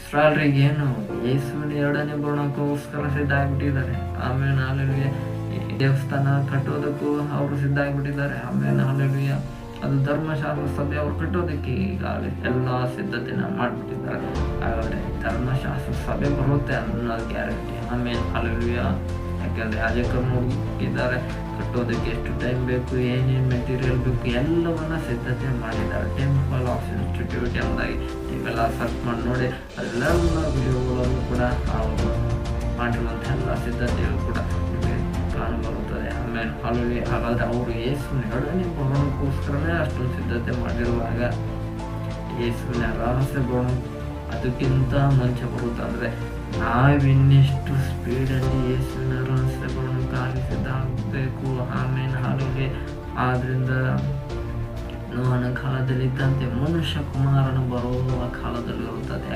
ಇಸ್ರಾಯೇಲ್ರಿಗೆ ಏನು ಯೇಸುವಿನ ಎರಡನೇ ಬರೋಣಕ್ಕೋಸ್ಕರ ಸಿದ್ಧ ಆಗ್ಬಿಟ್ಟಿದ್ದಾರೆ. ಆಮೇಲೆ ಹಾಲೆಲೂಯ ದೇವಸ್ಥಾನ ಕಟ್ಟೋದಕ್ಕೂ ಅವರು ಸಿದ್ಧ ಆಗ್ಬಿಟ್ಟಿದ್ದಾರೆ. ಆಮೇಲೆ ಹಾಲೆಲೂಯ ಅದು ಧರ್ಮಶಾಸ್ತ್ರ ಸಭೆ ಅವ್ರು ಕಟ್ಟೋದಕ್ಕೆ ಈಗಾಗಲೇ ಎಲ್ಲ ಸಿದ್ಧತೆನ ಮಾಡಿಬಿಟ್ಟಿದ್ದಾರೆ. ಹಾಗಾದರೆ ಧರ್ಮಶಾಸ್ತ್ರ ಸಭೆ ಬರುತ್ತೆ ಅನ್ನೋದು ಗ್ಯಾರಂಟಿ. ಆಮೇಲೆ ಹಾಲೆಲೂಯ ಯಾಕೆಂದರೆ ಯಾಜಕರು ನೋಡಿದ್ದಾರೆ ಕಟ್ಟೋದಕ್ಕೆ ಎಷ್ಟು ಟೈಮ್ ಬೇಕು, ಏನೇನು ಮೆಟೀರಿಯಲ್ ಬೇಕು ಎಲ್ಲವನ್ನ ಸಿದ್ಧತೆ ಮಾಡಿದ್ದಾರೆ. ಟೆಂಪಲ್ ಆಫ್ ಇನ್ಸ್ಟಿಟ್ಯೂಟ್ ಎಂಬುದಾಗಿ ನೀವೆಲ್ಲ ಸರ್ಚ್ ಮಾಡಿ ನೋಡಿ, ಅದೆಲ್ಲ ವಿಡಿಯೋಗಳನ್ನು ಕೂಡ ಅವರು ಮಾಡಿರುವಂಥ ಎಲ್ಲ ಸಿದ್ಧತೆಯು ಕೂಡ ನಿಮಗೆ ಕಾಣಬರುತ್ತದೆ. ಆಮೇಲೆ ಹಾಲೆಲೂಯ ಹಾಗಾದರೆ ಅವರು ಯೇಸುವಿನ ಎರಡನೇ ಬರೋಣಕ್ಕೋಸ್ಕರನೇ ಅಷ್ಟೊಂದು ಸಿದ್ಧತೆ ಮಾಡಿರುವಾಗ ಯೇಸುವಿನ ರಹಸ್ಯ ಬರೋಣ ಅದಕ್ಕಿಂತ ಮುಂಚೆ ಬರುತ್ತೆ. ಅಂದರೆ ನಾವಿನ್ನೆಷ್ಟು ಸ್ಪೀಡಲ್ಲಿ ಯೇಸುವಿನ ರಹಸ್ಯ ಬರೋಣಕ್ಕಾಗಿ ಸಿದ್ಧ ಆಗಬೇಕು. ಆಮೇಲೆ ಹಾಲೆಲೂಯ ಆದ್ರಿಂದ ನೋಹನ ಕಾಲದಲ್ಲಿದ್ದಂತೆ ಮನುಷ್ಯ ಕುಮಾರನು ಬರುವ ಕಾಲದಲ್ಲಿ ಇರುತ್ತದೆ.